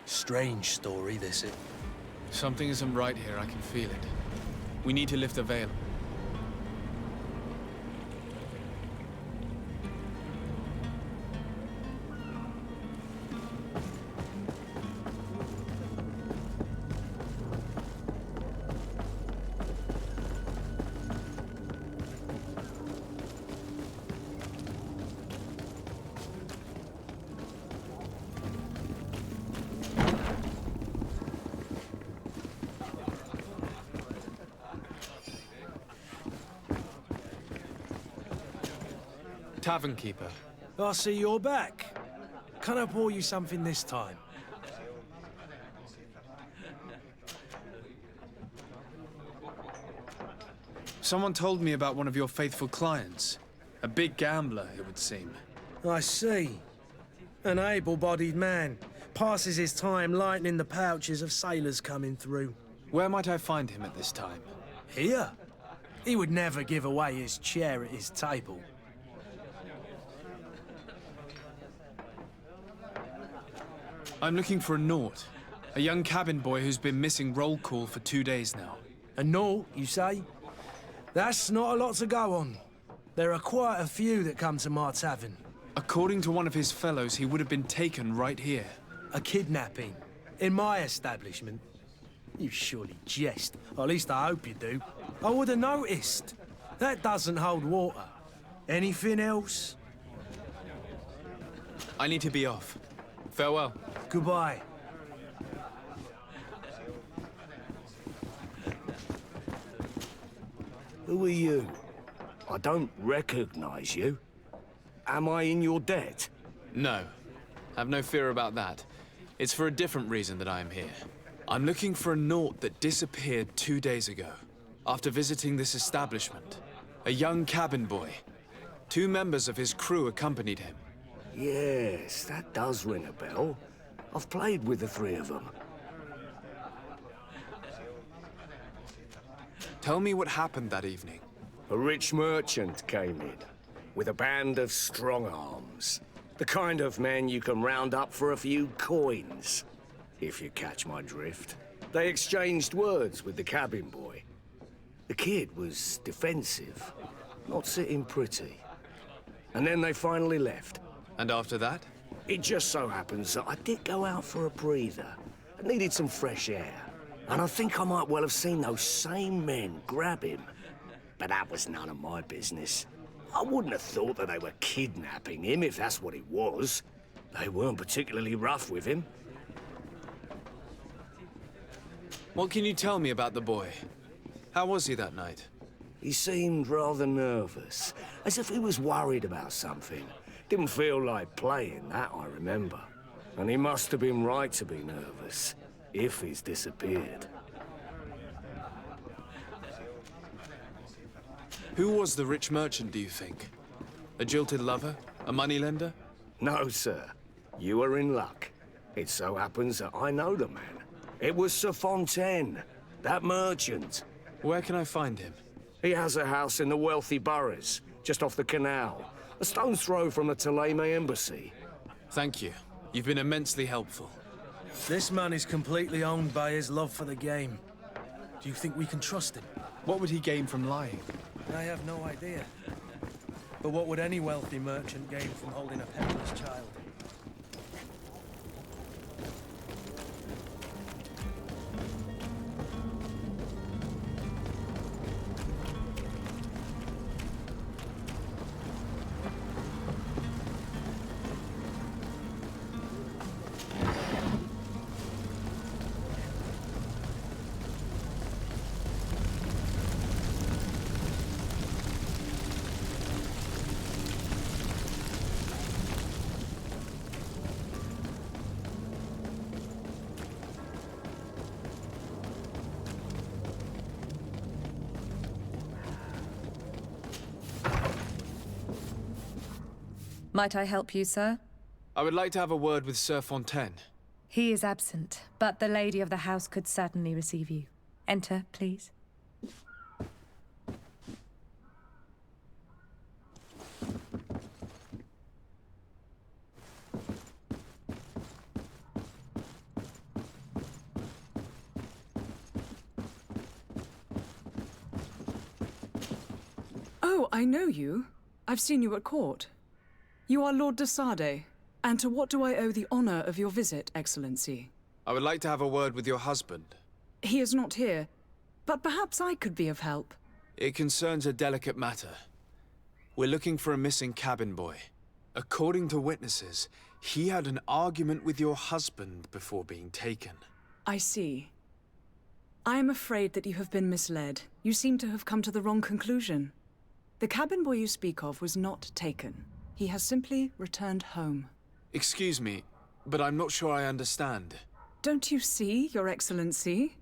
Strange story, this is. Something isn't right here, I can feel it. We need to lift the veil. Tavern keeper. I see you're back. Can I pour you something this time? Someone told me about one of your faithful clients. A big gambler, it would seem. I see. An able-bodied man. Passes his time lightening the pouches of sailors coming through. Where might I find him at this time? Here? He would never give away his chair at his table. I'm looking for a Naut. A young cabin boy who's been missing roll call for 2 days now. A Naut, you say? That's not a lot to go on. There are quite a few that come to my tavern. According to one of his fellows, he would have been taken right here. A kidnapping? In my establishment? You surely jest. Or at least I hope you do. I would have noticed. That doesn't hold water. Anything else? I need to be off. Farewell. Goodbye. Who are you? I don't recognize you. Am I in your debt? No. Have no fear about that. It's for a different reason that I am here. I'm looking for a Naut that disappeared 2 days ago, after visiting this establishment. A young cabin boy. 2 members of his crew accompanied him. Yes, that does ring a bell. I've played with the 3 of them. Tell me what happened that evening. A rich merchant came in, with a band of strong arms. The kind of men you can round up for a few coins, if you catch my drift. They exchanged words with the cabin boy. The kid was defensive, not sitting pretty. And then they finally left. And after that? It just so happens that I did go out for a breather. I needed some fresh air. And I think I might well have seen those same men grab him. But that was none of my business. I wouldn't have thought that they were kidnapping him if that's what it was. They weren't particularly rough with him. What can you tell me about the boy? How was he that night? He seemed rather nervous, as if he was worried about something. Didn't feel like playing, that I remember. And he must have been right to be nervous, if he's disappeared. Who was the rich merchant, do you think? A jilted lover? A moneylender? No, sir. You are in luck. It so happens that I know the man. It was Sir Fontaine, that merchant. Where can I find him? He has a house in the wealthy boroughs, just off the canal. A stone's throw from the Theleme embassy. Thank you. You've been immensely helpful. This man is completely owned by his love for the game. Do you think we can trust him? What would he gain from lying? I have no idea. But what would any wealthy merchant gain from holding a penniless child? Might I help you, sir? I would like to have a word with Sir Fontaine. He is absent, but the lady of the house could certainly receive you. Enter, please. Oh, I know you. I've seen you at court. You are Lord de Sade. And to what do I owe the honor of your visit, Excellency? I would like to have a word with your husband. He is not here, but perhaps I could be of help. It concerns a delicate matter. We're looking for a missing cabin boy. According to witnesses, he had an argument with your husband before being taken. I see. I am afraid that you have been misled. You seem to have come to the wrong conclusion. The cabin boy you speak of was not taken. He has simply returned home. Excuse me, but I'm not sure I understand. Don't you see, Your Excellency?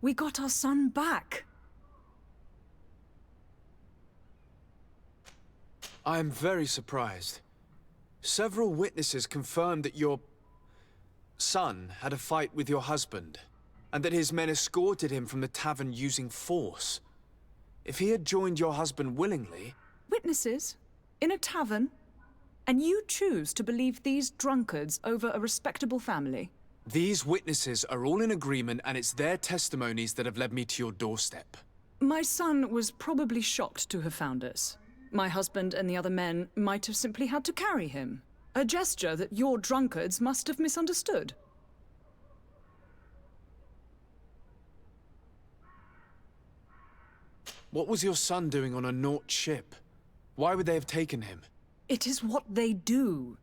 We got our son back. I am very surprised. Several witnesses confirmed that your son had a fight with your husband, and that his men escorted him from the tavern using force. If he had joined your husband willingly... Witnesses? In a tavern? And you choose to believe these drunkards over a respectable family? These witnesses are all in agreement, and it's their testimonies that have led me to your doorstep. My son was probably shocked to have found us. My husband and the other men might have simply had to carry him. A gesture that your drunkards must have misunderstood. What was your son doing on a Naut ship? Why would they have taken him? It is what they do.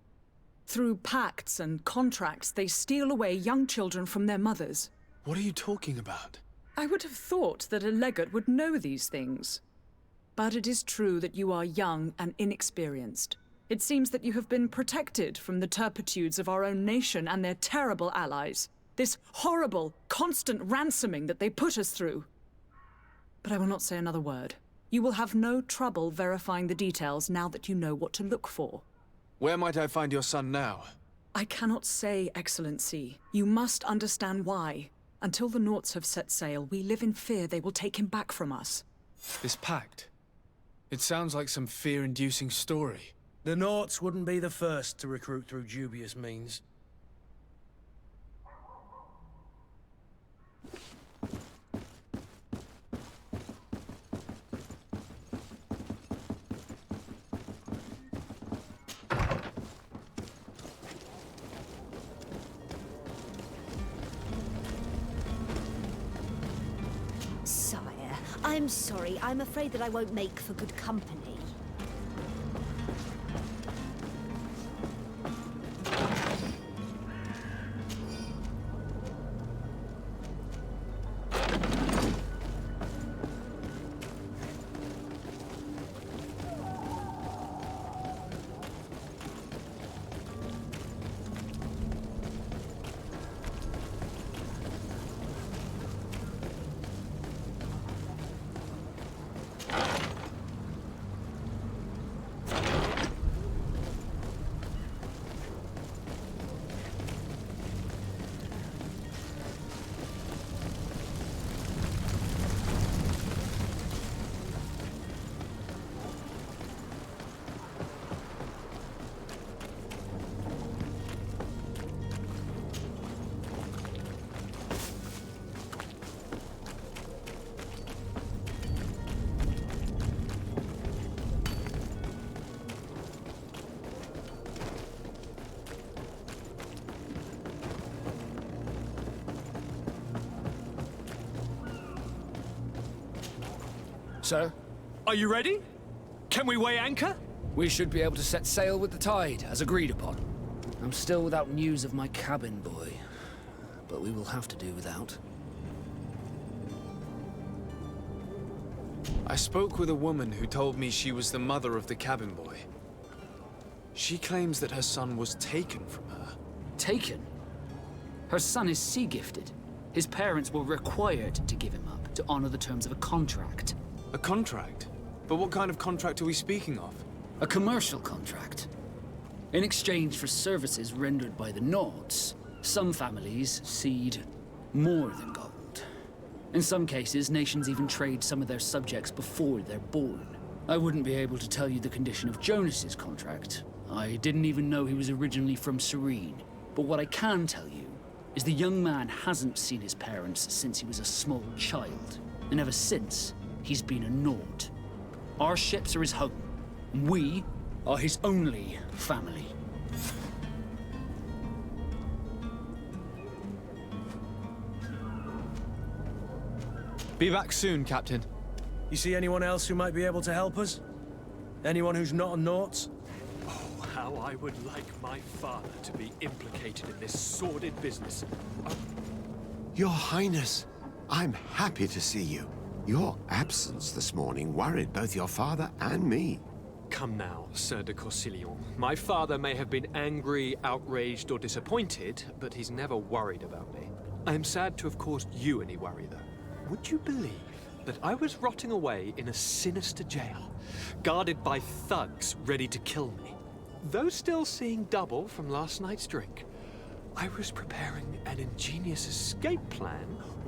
Through pacts and contracts, they steal away young children from their mothers. What are you talking about? I would have thought that a legate would know these things. But it is true that you are young and inexperienced. It seems that you have been protected from the turpitudes of our own nation and their terrible allies. This horrible, constant ransoming that they put us through. But I will not say another word. You will have no trouble verifying the details now that you know what to look for. Where might I find your son now? I cannot say, Excellency. You must understand why. Until the Nauts have set sail, we live in fear they will take him back from us. This pact? It sounds like some fear-inducing story. The Nauts wouldn't be the first to recruit through dubious means. Sire, I'm sorry. I'm afraid that I won't make for good company. Sir? Are you ready? Can we weigh anchor? We should be able to set sail with the tide, as agreed upon. I'm still without news of my cabin boy, but we will have to do without. I spoke with a woman who told me she was the mother of the cabin boy. She claims that her son was taken from her. Taken? Her son is sea-gifted. His parents were required to give him up, to honor the terms of a contract. A contract? But what kind of contract are we speaking of? A commercial contract. In exchange for services rendered by the Nauts, some families cede more than gold. In some cases, nations even trade some of their subjects before they're born. I wouldn't be able to tell you the condition of Jonas's contract. I didn't even know he was originally from Serene. But what I can tell you is the young man hasn't seen his parents since he was a small child. And ever since, he's been a Naut. Our ships are his home. We are his only family. Be back soon, Captain. You see anyone else who might be able to help us? Anyone who's not a Nauts? Oh, how I would like my father to be implicated in this sordid business. Your Highness, I'm happy to see you. Your absence this morning worried both your father and me. Come now, Sir de Corsillon. My father may have been angry, outraged, or disappointed, but he's never worried about me. I am sad to have caused you any worry, though. Would you believe that I was rotting away in a sinister jail, guarded by thugs ready to kill me? Though still seeing double from last night's drink, I was preparing an ingenious escape plan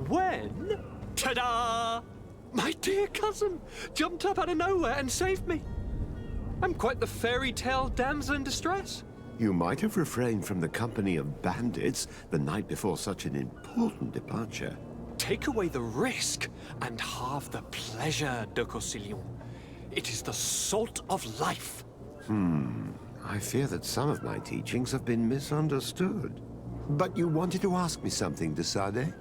when... ta-da! My dear cousin jumped up out of nowhere and saved me. I'm quite the fairy tale damsel in distress. You might have refrained from the company of bandits the night before such an important departure. Take away the risk and halve the pleasure, de Corsillon. It is the salt of life. I fear that some of my teachings have been misunderstood. But you wanted to ask me something, de Sade?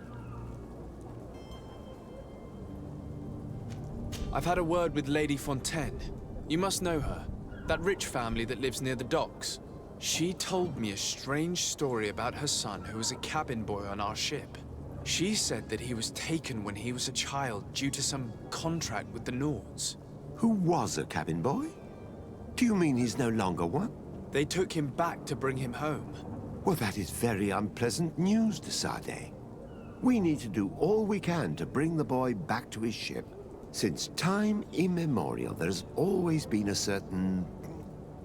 I've had a word with Lady Fontaine. You must know her. That rich family that lives near the docks. She told me a strange story about her son who was a cabin boy on our ship. She said that he was taken when he was a child due to some contract with the Nords. Who was a cabin boy? Do you mean he's no longer one? They took him back to bring him home. Well, that is very unpleasant news, de Sade. We need to do all we can to bring the boy back to his ship. Since time immemorial, there's always been a certain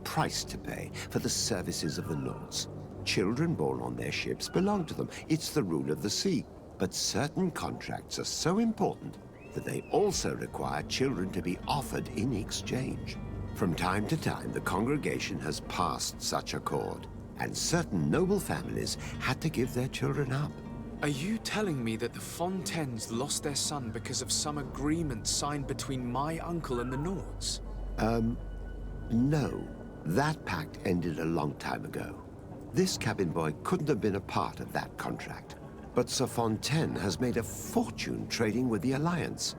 price to pay for the services of the Nords. Children born on their ships belong to them. It's the rule of the sea. But certain contracts are so important that they also require children to be offered in exchange. From time to time, the congregation has passed such accord, and certain noble families had to give their children up. Are you telling me that the Fontaines lost their son because of some agreement signed between my uncle and the Nords? No. That pact ended a long time ago. This cabin boy couldn't have been a part of that contract. But Sir Fontaine has made a fortune trading with the Alliance,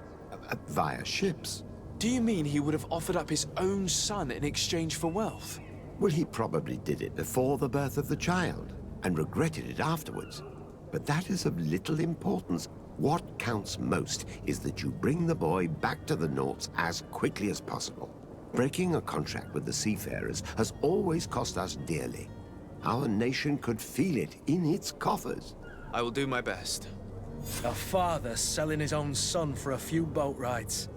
via ships. Do you mean he would have offered up his own son in exchange for wealth? Well, he probably did it before the birth of the child, and regretted it afterwards. But that is of little importance. What counts most is that you bring the boy back to the Nords as quickly as possible. Breaking a contract with the seafarers has always cost us dearly. Our nation could feel it in its coffers. I will do my best. A father selling his own son for a few boat rides.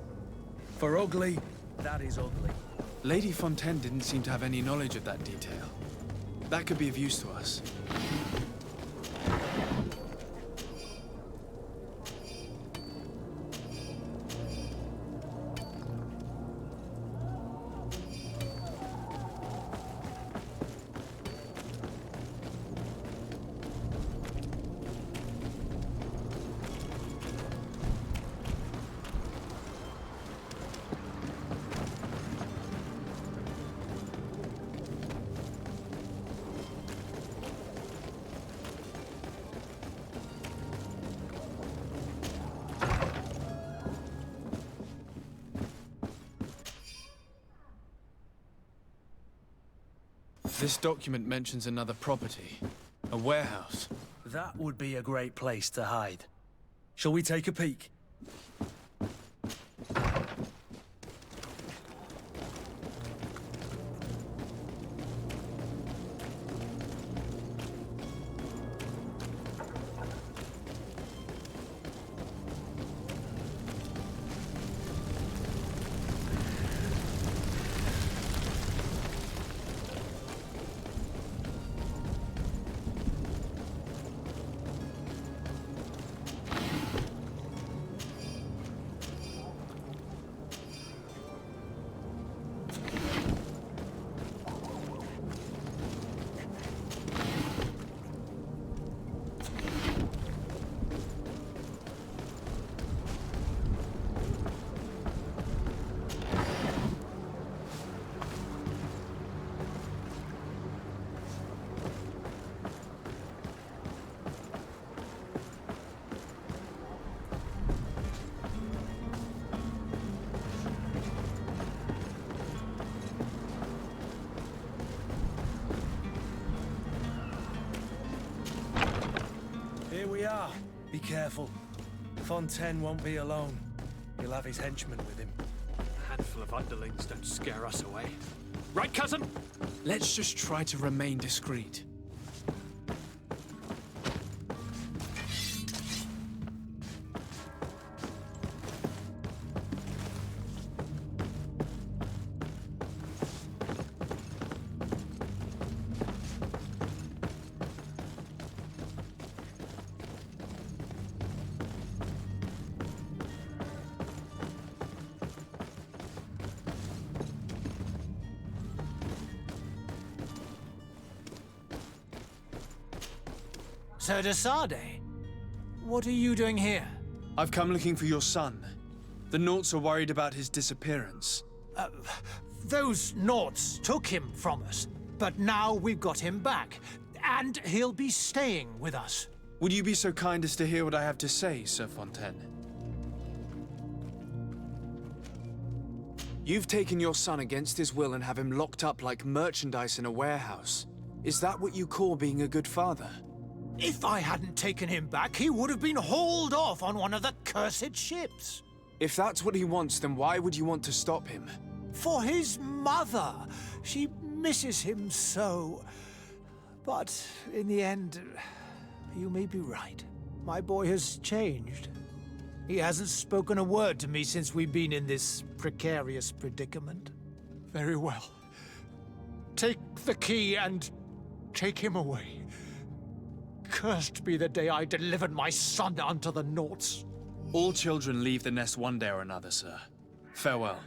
For ugly, that is ugly. Lady Fontaine didn't seem to have any knowledge of that detail. That could be of use to us. This document mentions another property. A warehouse. That would be a great place to hide. Shall we take a peek? Be careful. Fontaine won't be alone. He'll have his henchmen with him. A handful of underlings don't scare us away. Right, cousin? Let's just try to remain discreet. Sir de Sade, what are you doing here? I've come looking for your son. The Naughts are worried about his disappearance. Those Naughts took him from us, but now we've got him back, and he'll be staying with us. Would you be so kind as to hear what I have to say, Sir Fontaine? You've taken your son against his will and have him locked up like merchandise in a warehouse. Is that what you call being a good father? If I hadn't taken him back, he would have been hauled off on one of the cursed ships. If that's what he wants, then why would you want to stop him? For his mother. She misses him so. But in the end, you may be right. My boy has changed. He hasn't spoken a word to me since we've been in this precarious predicament. Very well. Take the key and take him away. Cursed be the day I delivered my son unto the Naughts. All children leave the nest one day or another, sir. Farewell.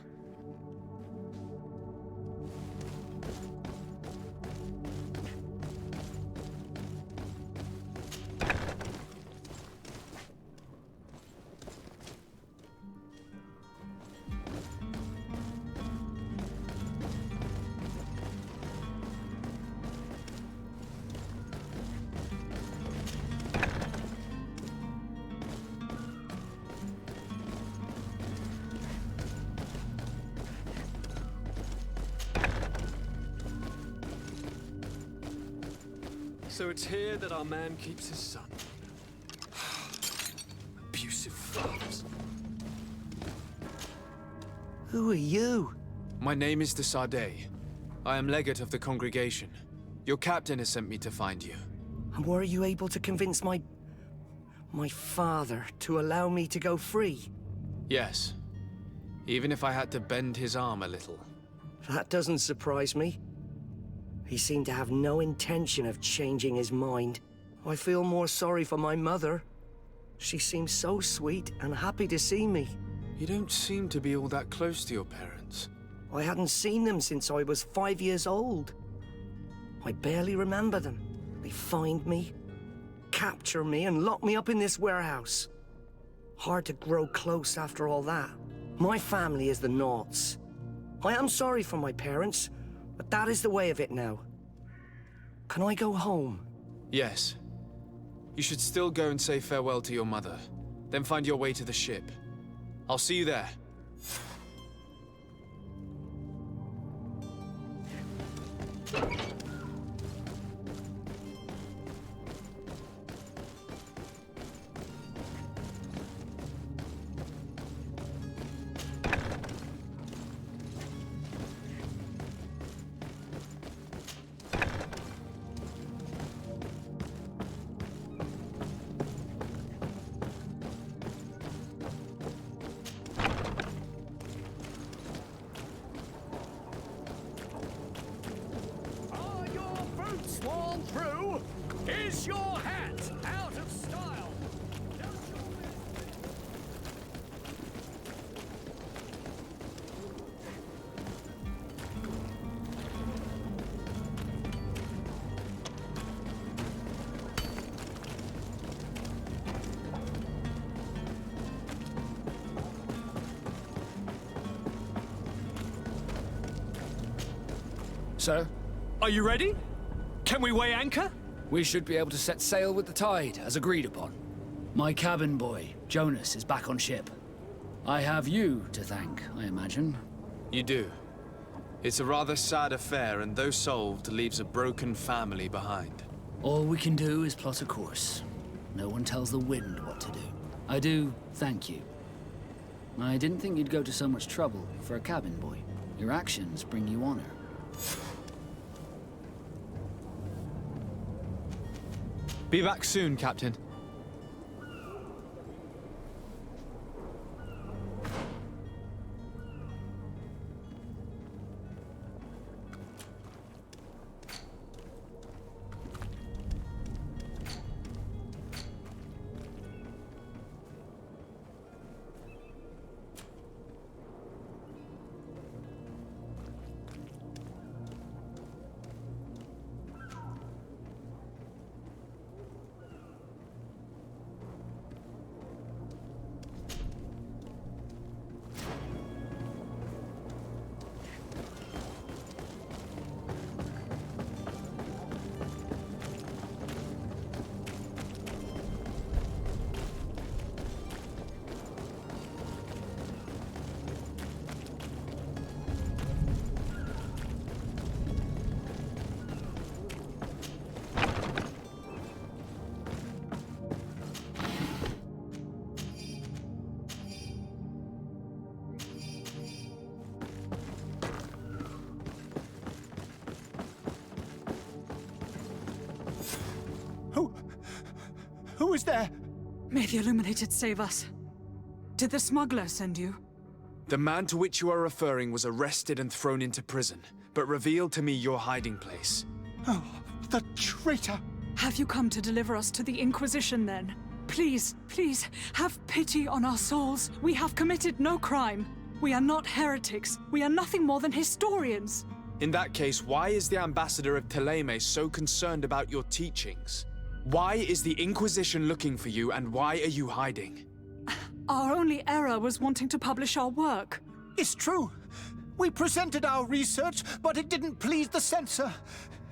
So it's here that our man keeps his son. Abusive fathers. Who are you? My name is de Sade. I am legate of the congregation. Your captain has sent me to find you. And were you able to convince my father to allow me to go free? Yes. Even if I had to bend his arm a little. That doesn't surprise me. He seemed to have no intention of changing his mind. I feel more sorry for my mother. She seems so sweet and happy to see me. You don't seem to be all that close to your parents. I hadn't seen them since I was 5 years old. I barely remember them. They find me, capture me, and lock me up in this warehouse. Hard to grow close after all that. My family is the Naughts. I am sorry for my parents, but that is the way of it now. Can I go home? Yes. You should still go and say farewell to your mother. Then find your way to the ship. I'll see you there. Sworn through? Is your hat out of style? Sir, Are you ready? Can we weigh anchor? we should be able to set sail with the tide, as agreed upon. My cabin boy, Jonas, is back on ship. I have you to thank, I imagine. You do. It's a rather sad affair, and though solved, leaves a broken family behind. All we can do is plot a course. No one tells the wind what to do. I do thank you. I didn't think you'd go to so much trouble for a cabin boy. Your actions bring you honor. Be back soon, Captain. Who is there? May the Illuminated save us. Did the smuggler send you? The man to which you are referring was arrested and thrown into prison, but revealed to me your hiding place. Oh, the traitor! Have you come to deliver us to the Inquisition, then? Please, please, have pity on our souls. We have committed no crime. We are not heretics. We are nothing more than historians. In that case, why is the ambassador of Teleme so concerned about your teachings? Why is the Inquisition looking for you, and why are you hiding? Our only error was wanting to publish our work. It's true. We presented our research, but it didn't please the censor.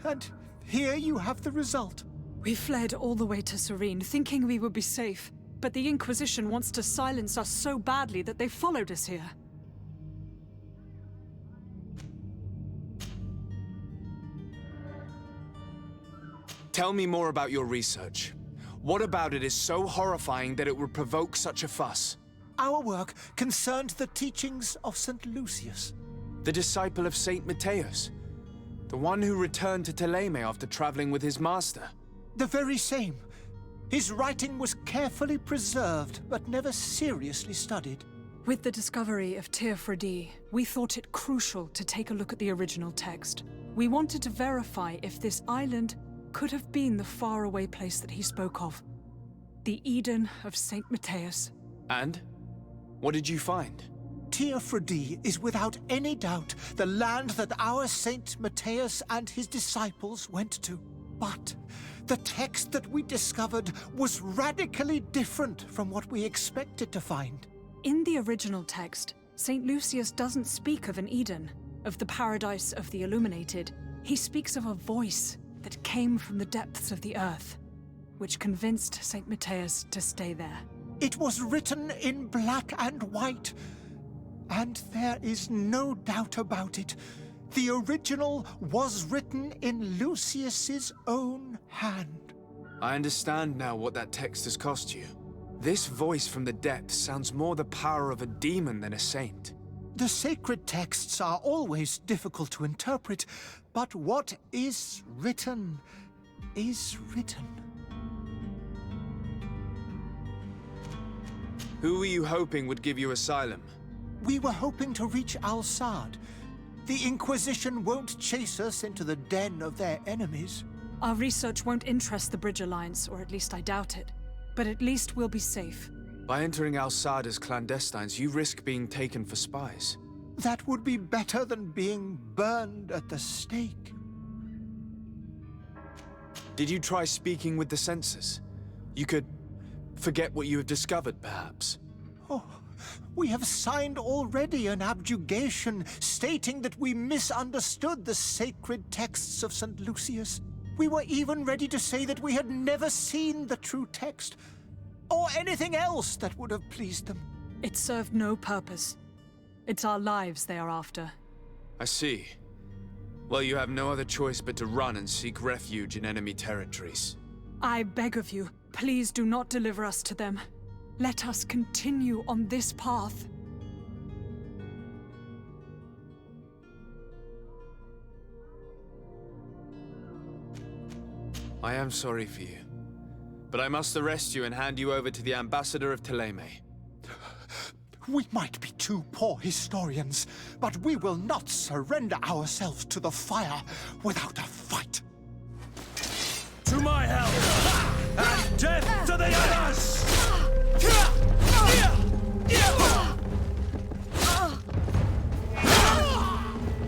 And here you have the result. We fled all the way to Serene, thinking we would be safe. But the Inquisition wants to silence us so badly that they followed us here. Tell me more about your research. What about it is so horrifying that it would provoke such a fuss? Our work concerned the teachings of St. Lucius. The disciple of Saint Matthias? The one who returned to Teleme after traveling with his master? The very same. His writing was carefully preserved, but never seriously studied. With the discovery of Teofredi, we thought it crucial to take a look at the original text. We wanted to verify if this island could have been the faraway place that he spoke of. The Eden of Saint Matthias. And? What did you find? Teofredi is without any doubt the land that our Saint Matthias and his disciples went to. But the text that we discovered was radically different from what we expected to find. In the original text, Saint Lucius doesn't speak of an Eden, of the paradise of the illuminated. He speaks of a voice that came from the depths of the earth, which convinced Saint Matthias to stay there. It was written in black and white, and there is no doubt about it. The original was written in Lucius's own hand. I understand now what that text has cost you. This voice from the depths sounds more the power of a demon than a saint. The sacred texts are always difficult to interpret, but what is written is written. Who were you hoping would give you asylum? We were hoping to reach Al-Sad. The Inquisition won't chase us into the den of their enemies. Our research won't interest the Bridge Alliance, or at least I doubt it. But at least we'll be safe. By entering Al-Sad as clandestines, you risk being taken for spies. That would be better than being burned at the stake. Did you try speaking with the censors? You could forget what you have discovered, perhaps. Oh, we have signed already an abjugation stating that we misunderstood the sacred texts of St. Lucius. We were even ready to say that we had never seen the true text, or anything else that would have pleased them. It served no purpose. It's our lives they are after. I see. Well, you have no other choice but to run and seek refuge in enemy territories. I beg of you, Please do not deliver us to them. Let us continue on this path. I am sorry for you, but I must arrest you and hand you over to the ambassador of Teleme. We might be two poor historians, but we will not surrender ourselves to the fire without a fight. To my help! And death to the others!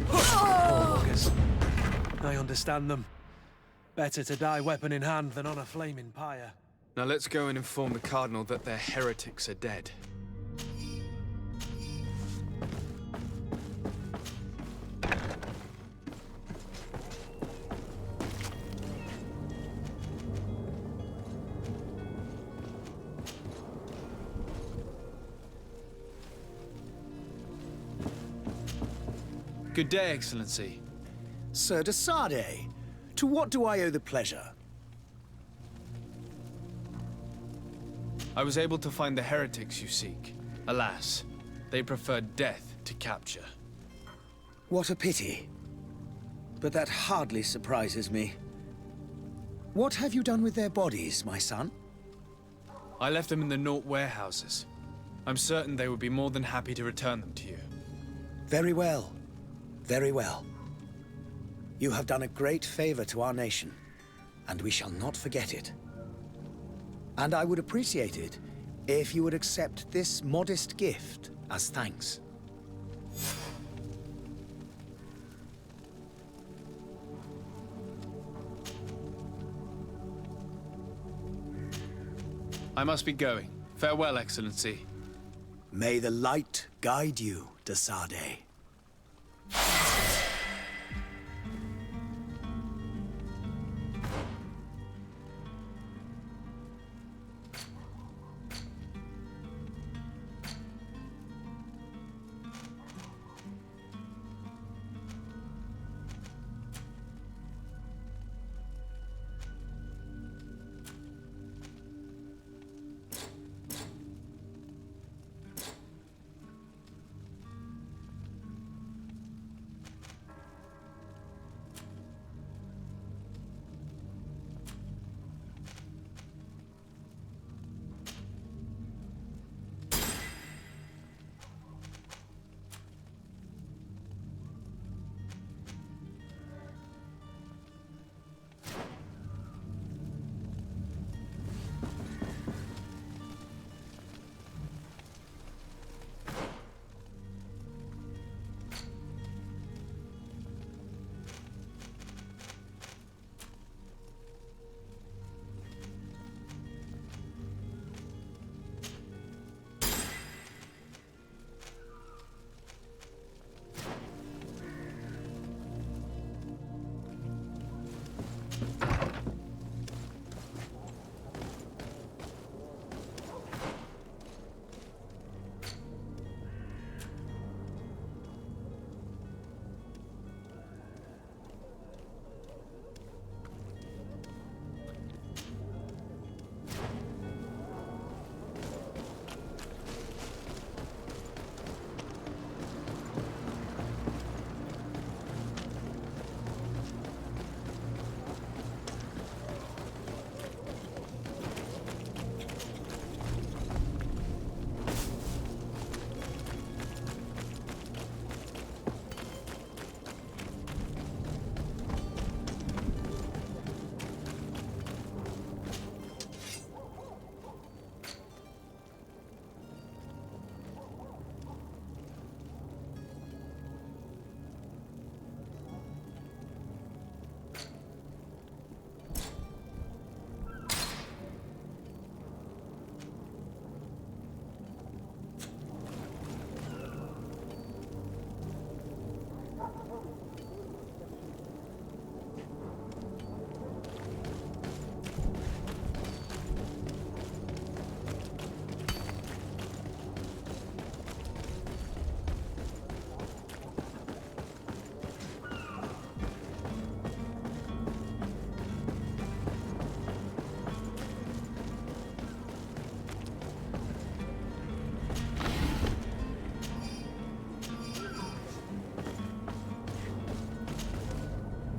Poor buggers. I understand them. Better to die weapon in hand than on a flaming pyre. Now let's go and inform the Cardinal that their heretics are dead. Good day, Excellency. Sir de Sardet, to what do I owe the pleasure? I was able to find the heretics you seek. Alas, they preferred death to capture. What a pity. But that hardly surprises me. What have you done with their bodies, my son? I left them in the Nort warehouses. I'm certain they would be more than happy to return them to you. Very well. Very well. You have done a great favor to our nation, and we shall not forget it. And I would appreciate it if you would accept this modest gift as thanks. I must be going. Farewell, Excellency. May the light guide you, de Sardet.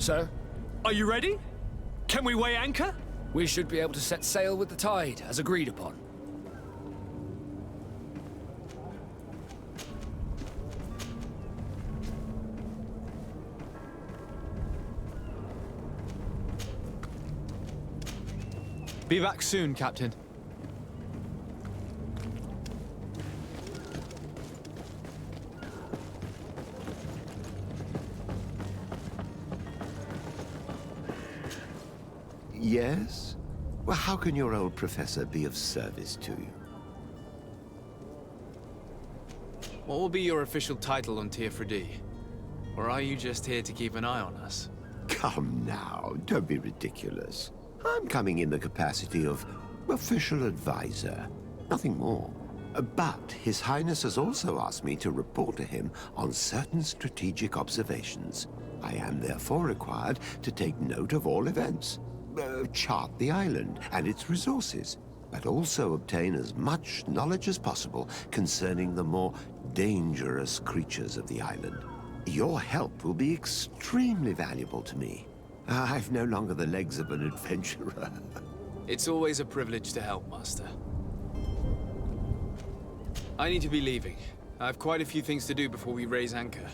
Sir, Are you ready? Can we weigh anchor? we should be able to set sail with the tide, as agreed upon. Be back soon, Captain. Yes? Well, how can your old professor be of service to you? What will be your official title on Tier 4D? Or are you just here to keep an eye on us? Come now, don't be ridiculous. I'm coming in the capacity of official advisor, nothing more. But His Highness has also asked me to report to him on certain strategic observations. I am therefore required to take note of all events, chart the island and its resources, but also obtain as much knowledge as possible concerning the more dangerous creatures of the island. Your help will be extremely valuable to me. I've no longer the legs of an adventurer. It's always a privilege to help, Master. I need to be leaving. I have quite a few things to do before we raise anchor.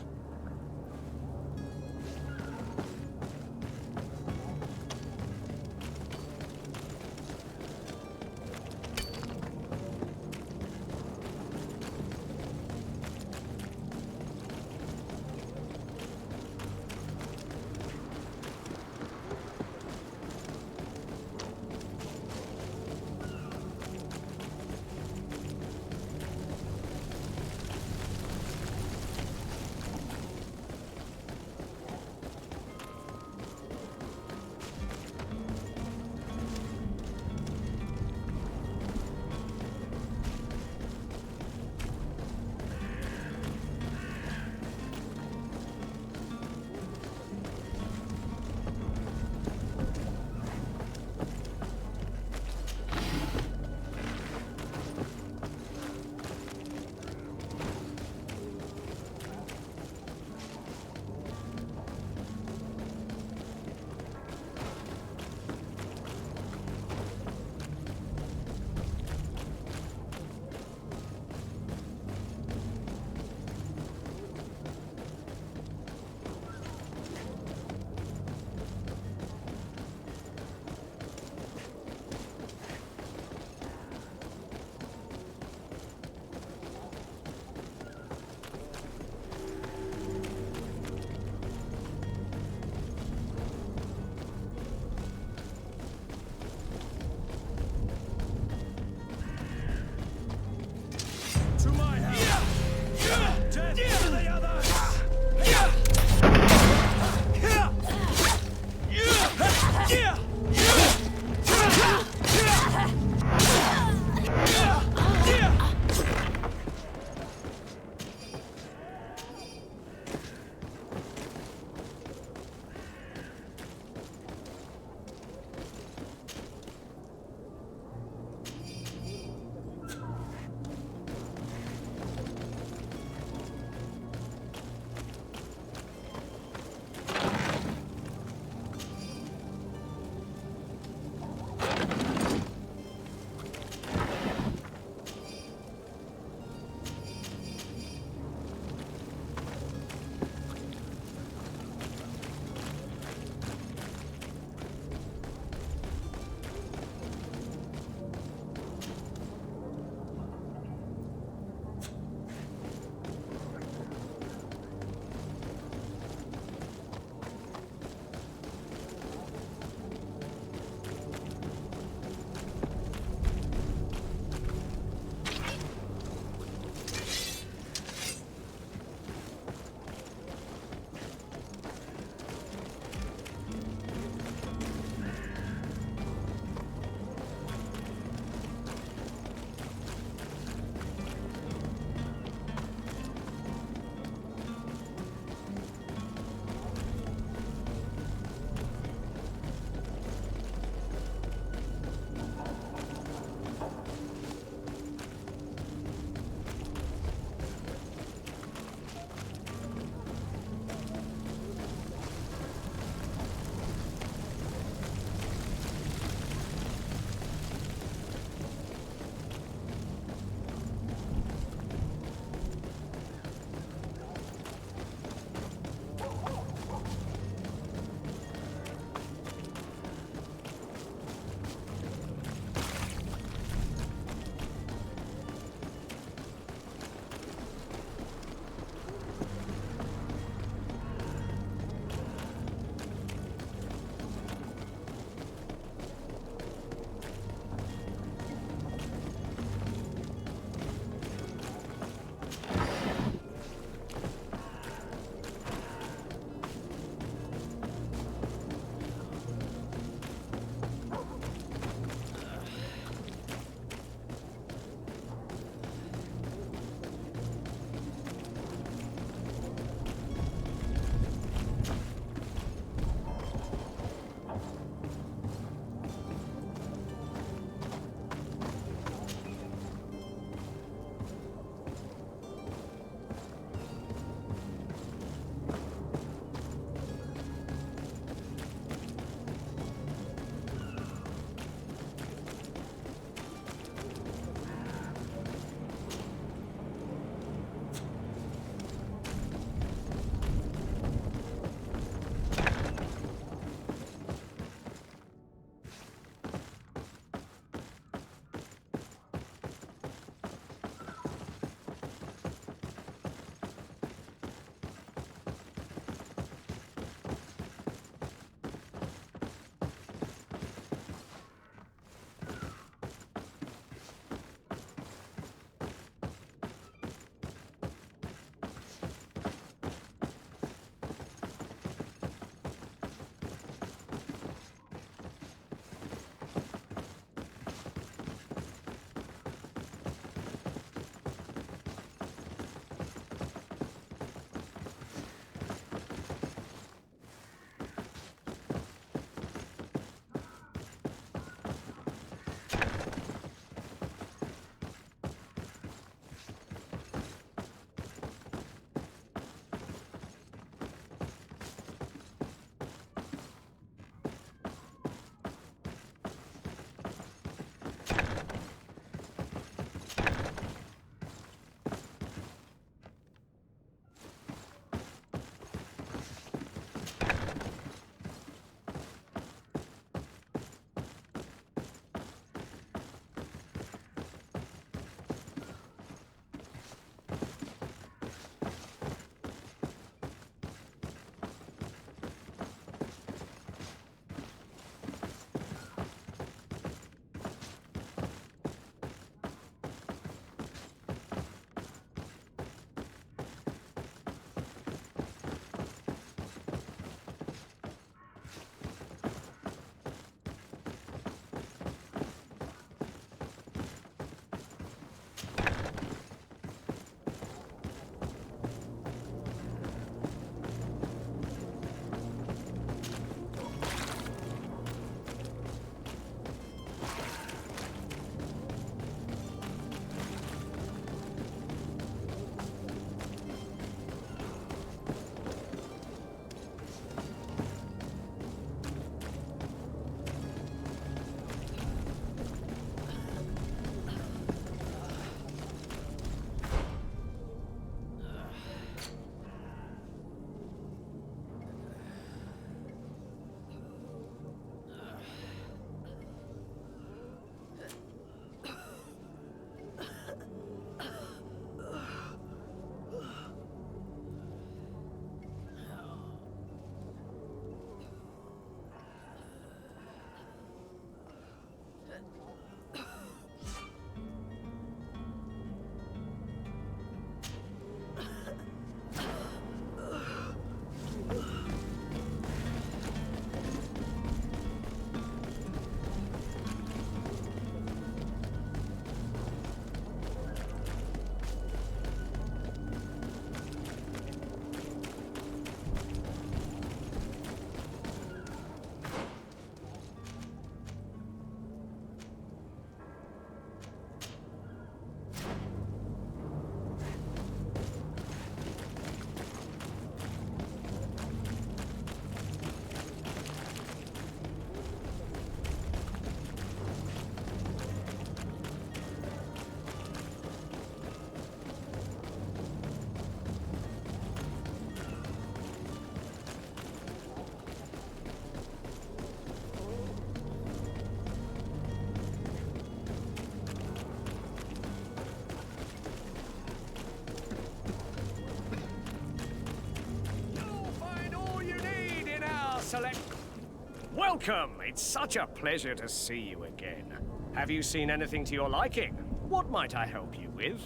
Welcome! It's such a pleasure to see you again. Have you seen anything to your liking? What might I help you with?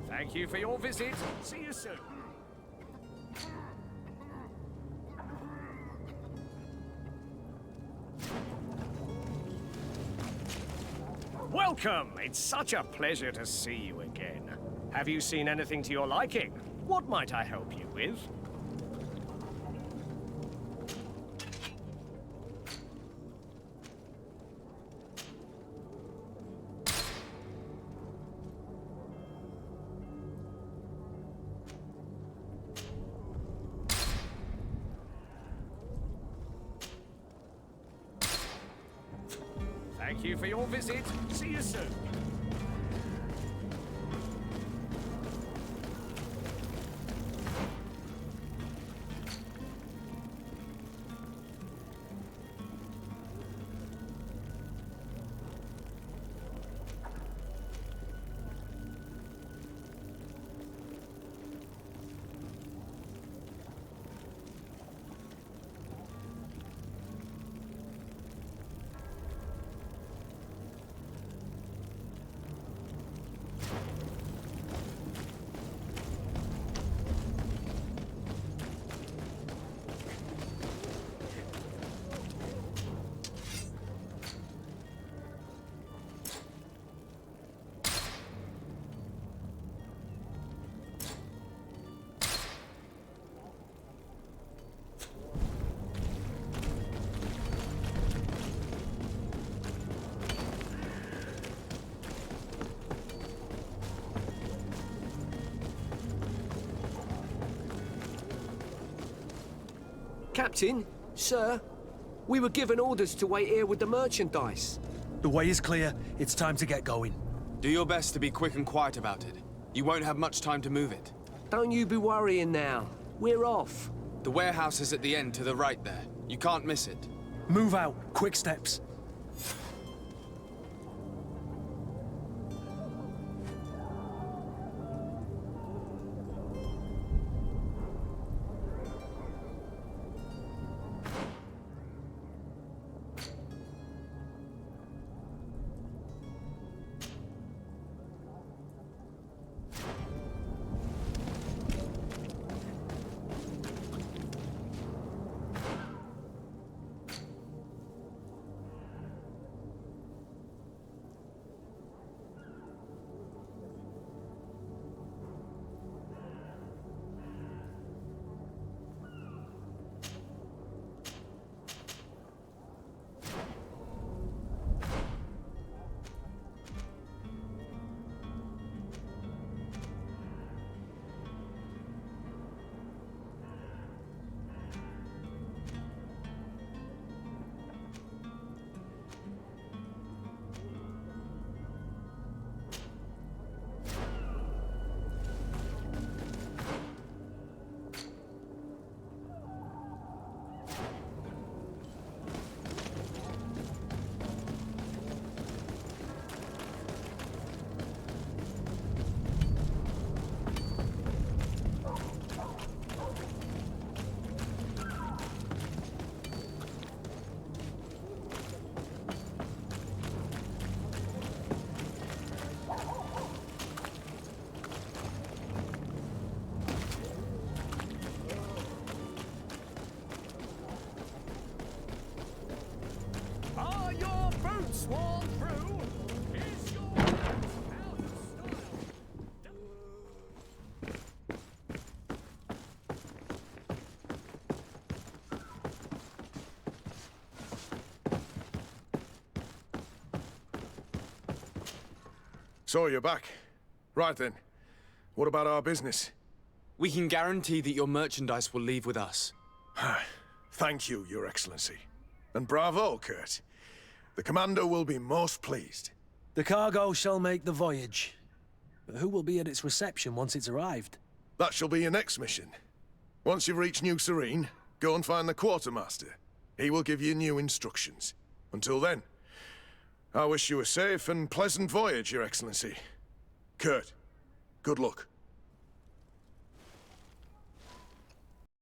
Thank you for your visit. See you soon. Welcome! It's such a pleasure to see you again. Have you seen anything to your liking? What might I help you with? Thank you for your visit. See you soon. Captain, sir, we were given orders to wait here with the merchandise. The way is clear. It's time to get going. Do your best to be quick and quiet about it. You won't have much time to move it. Don't you be worrying now. We're off. The warehouse is at the end to the right there. You can't miss it. Move out. Quick steps. So you're back. Right then. What about our business? We can guarantee that your merchandise will leave with us. Thank you, Your Excellency. And bravo, Kurt. The Commander will be most pleased. The cargo shall make the voyage. But who will be at its reception once it's arrived? That shall be your next mission. Once you've reached New Serene, go and find the quartermaster. He will give you new instructions. Until then, I wish you a safe and pleasant voyage, Your Excellency. Kurt, good luck.